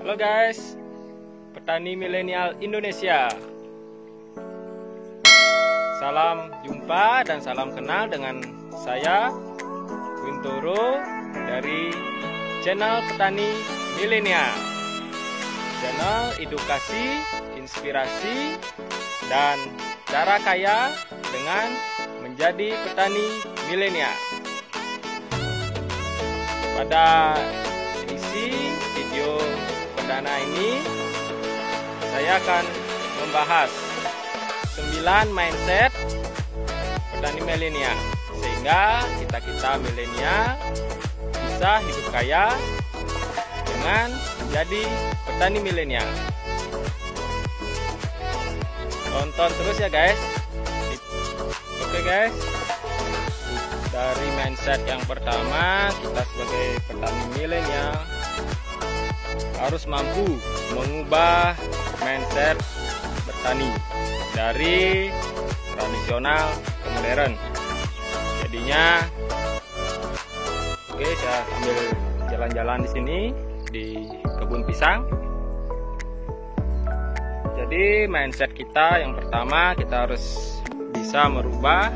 Halo guys, petani milenial Indonesia. Salam jumpa dan salam kenal dengan saya Wintoro dari channel Petani Milenial. Channel edukasi, inspirasi, dan cara kaya dengan menjadi petani milenial. Pada edisi video perdana ini saya akan membahas 9 mindset petani milenial sehingga kita milenial bisa hidup kaya dengan menjadi petani milenial. Tonton terus ya guys. Oke guys, dari mindset yang pertama, kita sebagai petani milenial harus mampu mengubah mindset bertani dari tradisional ke modern. Jadinya, oke, saya sambil jalan-jalan di sini di kebun pisang. Jadi mindset kita yang pertama, kita harus bisa merubah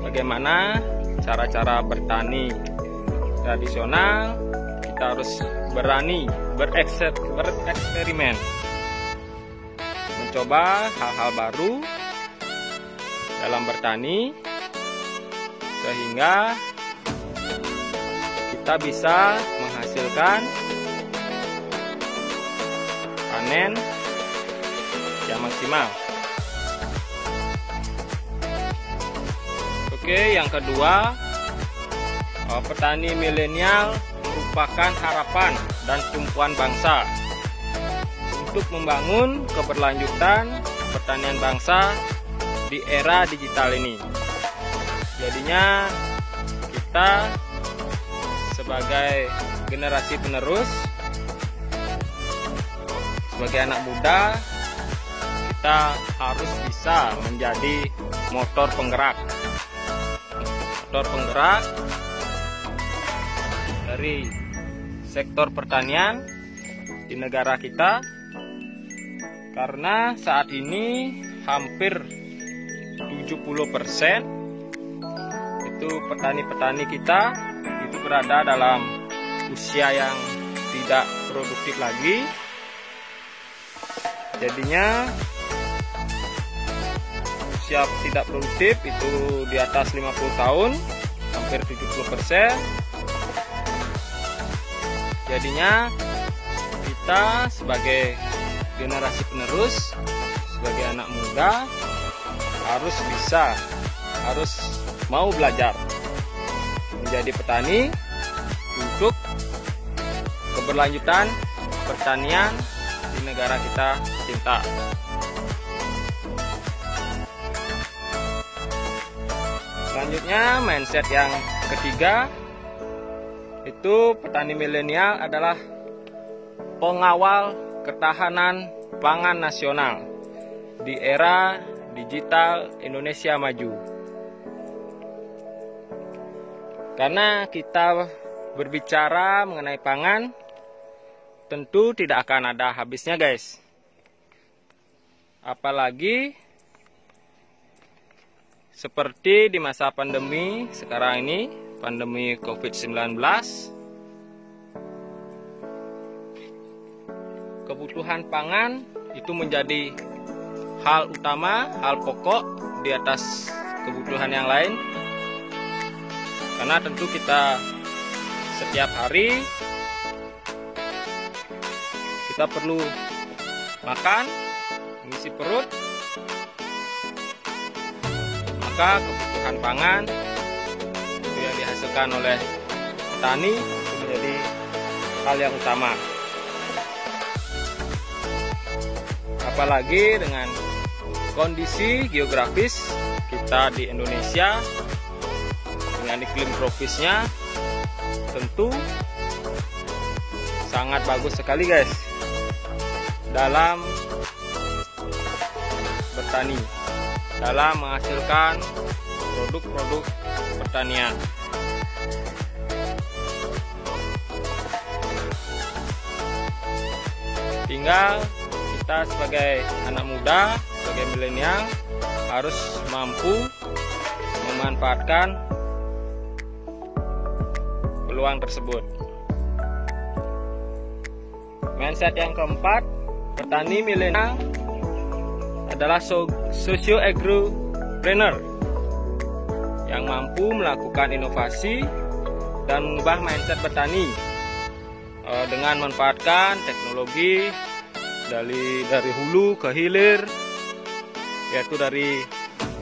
bagaimana cara-cara bertani tradisional. Kita harus berani bereksperimen, mencoba hal-hal baru dalam bertani sehingga kita bisa menghasilkan panen yang maksimal. Oke, yang kedua, petani milenial merupakan harapan dan tumpuan bangsa untuk membangun keberlanjutan pertanian bangsa di era digital ini. Jadinya kita sebagai generasi penerus, sebagai anak muda, kita harus bisa menjadi motor penggerak dari sektor pertanian di negara kita, karena saat ini hampir 70% itu petani-petani kita itu berada dalam usia yang tidak produktif lagi. Jadinya usia tidak produktif itu di atas 50 tahun, hampir 70%. Jadinya kita sebagai generasi penerus, sebagai anak muda harus mau belajar menjadi petani untuk keberlanjutan pertanian di negara kita cinta. Selanjutnya, mindset yang ketiga, itu petani milenial adalah pengawal ketahanan pangan nasional di era digital Indonesia maju. Karena kita berbicara mengenai pangan, tentu tidak akan ada habisnya guys. Apalagi seperti di masa pandemi sekarang ini, pandemi COVID-19, kebutuhan pangan itu menjadi hal utama, hal pokok di atas kebutuhan yang lain. Karena tentu kita setiap hari kita perlu makan, mengisi perut, maka kebutuhan pangan yang dihasilkan oleh petani itu menjadi hal yang utama. Apalagi dengan kondisi geografis kita di Indonesia dengan iklim tropisnya, tentu sangat bagus sekali guys dalam bertani, dalam menghasilkan produk-produk pertanian. sehingga kita sebagai anak muda, sebagai milenial harus mampu memanfaatkan peluang tersebut. Mindset yang keempat, petani milenial adalah socio-agropreneur yang mampu melakukan inovasi dan mengubah mindset petani dengan memanfaatkan teknologi dari hulu ke hilir, yaitu dari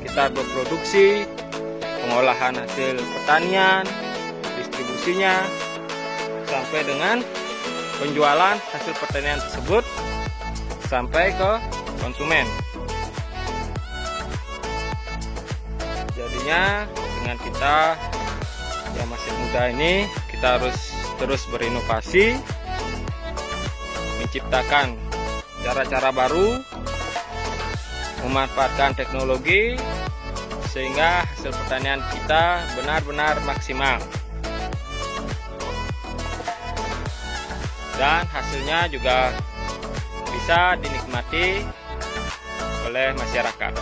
kita berproduksi, pengolahan hasil pertanian, distribusinya, sampai dengan penjualan hasil pertanian tersebut sampai ke konsumen. Jadinya dengan kita yang masih muda ini, kita harus terus berinovasi, menciptakan cara-cara baru, memanfaatkan teknologi sehingga hasil pertanian kita benar-benar maksimal dan hasilnya juga bisa dinikmati oleh masyarakat.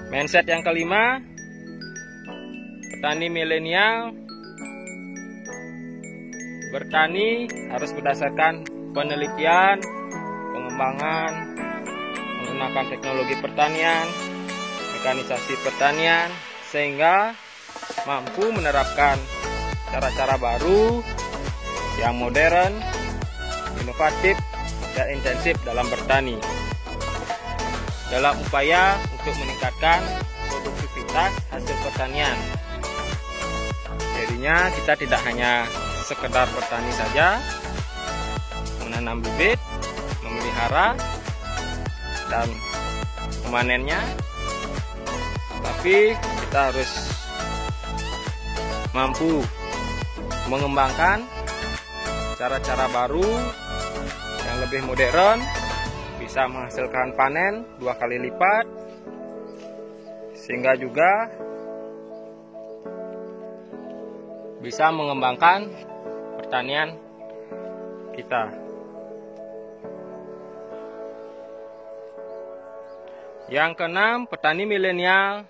Mindset yang kelima, petani milenial bertani harus berdasarkan penelitian, pengembangan, menggunakan teknologi pertanian, mekanisasi pertanian, sehingga mampu menerapkan cara-cara baru yang modern, inovatif, dan intensif dalam bertani dalam upaya untuk meningkatkan produktivitas hasil pertanian. Jadinya kita tidak hanya sekedar bertani saja, menanam bibit, memelihara, dan memanennya, tapi kita harus mampu mengembangkan cara-cara baru yang lebih modern, bisa menghasilkan panen 2 kali lipat, sehingga juga bisa mengembangkan pertanian kita. Yang keenam, petani milenial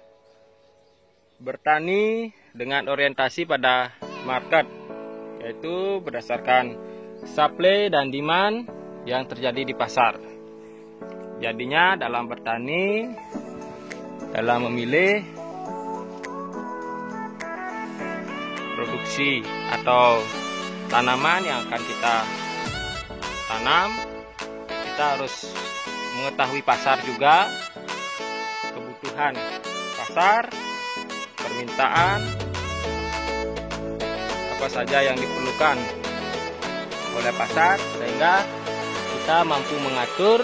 bertani dengan orientasi pada market, yaitu berdasarkan supply dan demand yang terjadi di pasar. Jadinya dalam bertani, dalam memilih produksi atau tanaman yang akan kita tanam, kita harus mengetahui pasar juga, kebutuhan pasar, permintaan, apa saja yang diperlukan oleh pasar, sehingga kita mampu mengatur,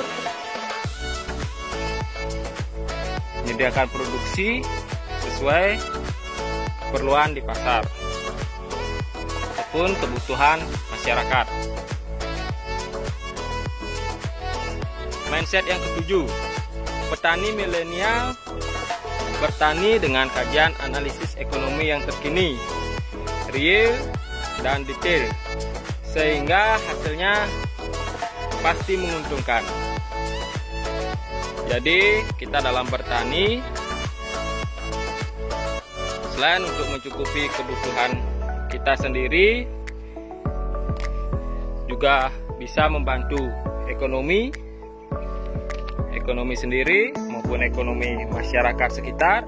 menyediakan produksi sesuai keperluan di pasar ataupun kebutuhan masyarakat. Mindset yang ketujuh, petani milenial bertani dengan kajian analisis ekonomi yang terkini, real dan detail, sehingga hasilnya pasti menguntungkan. Jadi kita dalam bertani, selain untuk mencukupi kebutuhan kita sendiri, juga bisa membantu ekonomi sendiri maupun ekonomi masyarakat sekitar,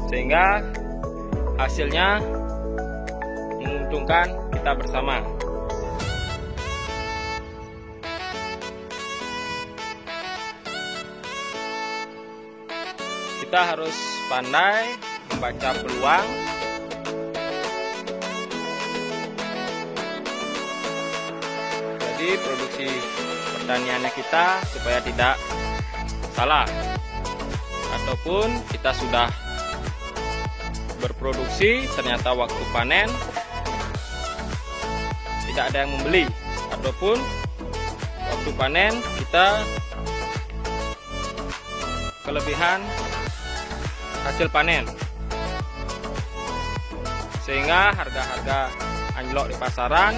sehingga hasilnya menguntungkan kita bersama. Kita harus pandai membaca peluang, jadi produksi pertaniannya kita supaya tidak salah, ataupun kita sudah berproduksi ternyata waktu panen tidak ada yang membeli, ataupun waktu panen kita kelebihan hasil panen, sehingga harga-harga anjlok di pasaran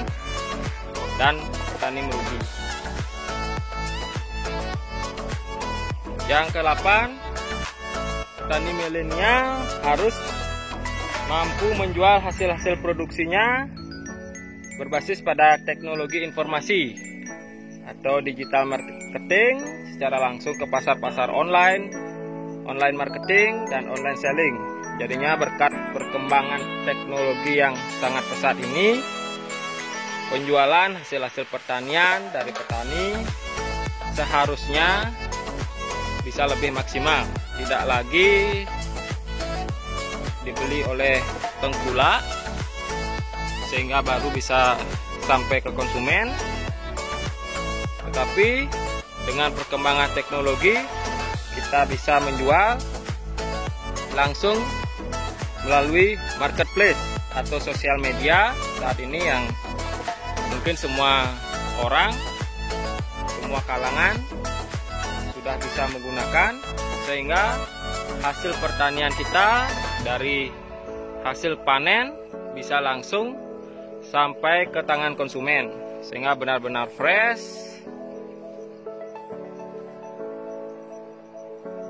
dan petani merugi. Yang ke-8, petani milenial harus mampu menjual hasil-hasil produksinya berbasis pada teknologi informasi atau digital marketing secara langsung ke pasar-pasar online, online marketing, dan online selling. Jadinya berkat perkembangan teknologi yang sangat pesat ini, penjualan hasil-hasil pertanian dari petani seharusnya bisa lebih maksimal, tidak lagi dibeli oleh tengkulak sehingga baru bisa sampai ke konsumen, tetapi dengan perkembangan teknologi kita bisa menjual langsung melalui marketplace atau sosial media saat ini yang mungkin semua orang, semua kalangan sudah bisa menggunakan, sehingga hasil pertanian kita dari hasil panen bisa langsung sampai ke tangan konsumen sehingga benar-benar fresh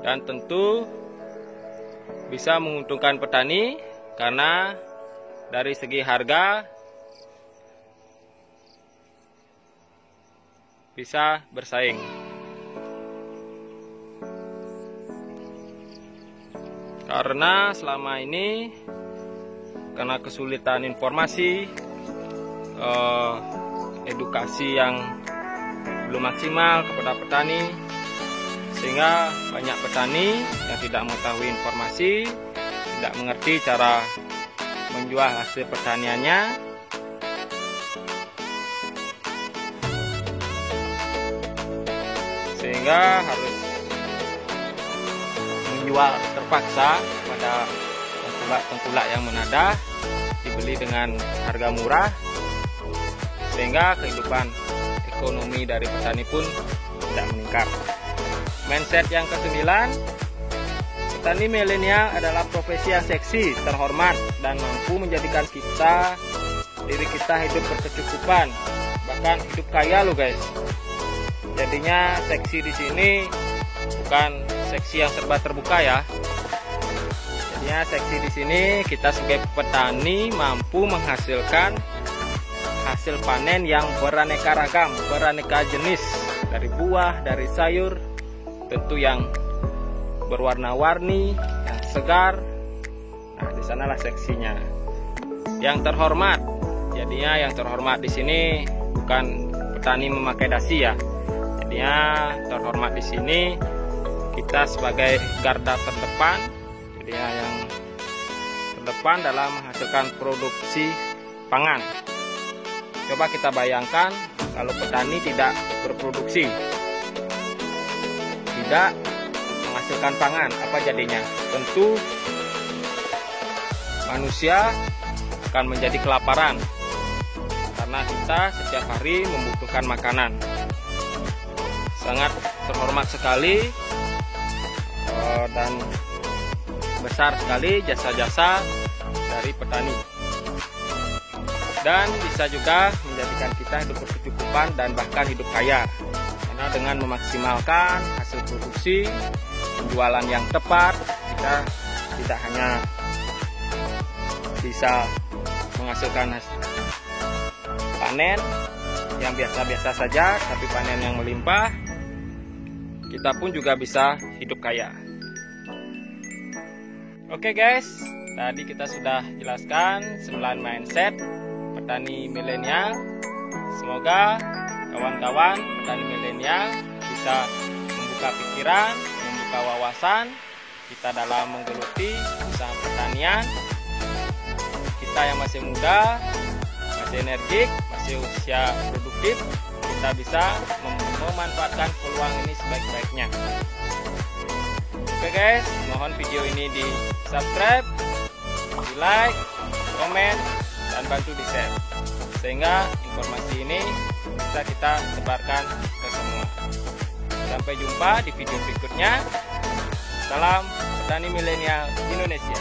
dan tentu bisa menguntungkan petani karena dari segi harga bisa bersaing. Karena selama ini karena kesulitan informasi, edukasi yang belum maksimal kepada petani, sehingga banyak petani yang tidak mengetahui informasi, tidak mengerti cara menjual hasil pertaniannya, sehingga harus menjual terpaksa pada tengkulak yang menadah, dibeli dengan harga murah, sehingga kehidupan ekonomi dari petani pun tidak meningkat. Mindset yang ke-9, petani milenial adalah profesi yang seksi, terhormat, dan mampu menjadikan diri kita hidup berkecukupan, bahkan hidup kaya loh guys. Jadinya seksi di sini bukan seksi yang serba terbuka ya. Jadinya seksi di sini kita sebagai petani mampu menghasilkan hasil panen yang beraneka ragam, beraneka jenis, dari buah, dari sayur, tentu yang berwarna-warni, yang segar. Nah, di sanalah seksinya. Yang terhormat, jadinya yang terhormat di sini bukan petani memakai dasi ya. Jadinya terhormat di sini kita sebagai garda terdepan, jadinya yang terdepan dalam menghasilkan produksi pangan. Coba kita bayangkan kalau petani tidak berproduksi, tidak menghasilkan pangan, apa jadinya? Tentu manusia akan menjadi kelaparan karena kita setiap hari membutuhkan makanan. Sangat terhormat sekali dan besar sekali jasa-jasa dari petani, dan bisa juga menjadikan kita hidup berkecukupan dan bahkan hidup kaya. Karena dengan memaksimalkan hasil produksi, penjualan yang tepat, kita tidak hanya bisa menghasilkan panen yang biasa-biasa saja, tapi panen yang melimpah, kita pun juga bisa hidup kaya. Oke guys, tadi kita sudah jelaskan 9 mindset petani milenial. Semoga kawan-kawan petani milenial bisa membuka pikiran, membuka wawasan kita dalam menggeluti usaha pertanian. Kita yang masih muda, masih energik, masih usia produktif, kita bisa memanfaatkan peluang ini sebaik-baiknya. Oke guys, mohon video ini di subscribe, di like, komen, dan bantu di share, sehingga informasi ini bisa kita sebarkan ke semua. Sampai jumpa di video berikutnya. Salam petani milenial Indonesia.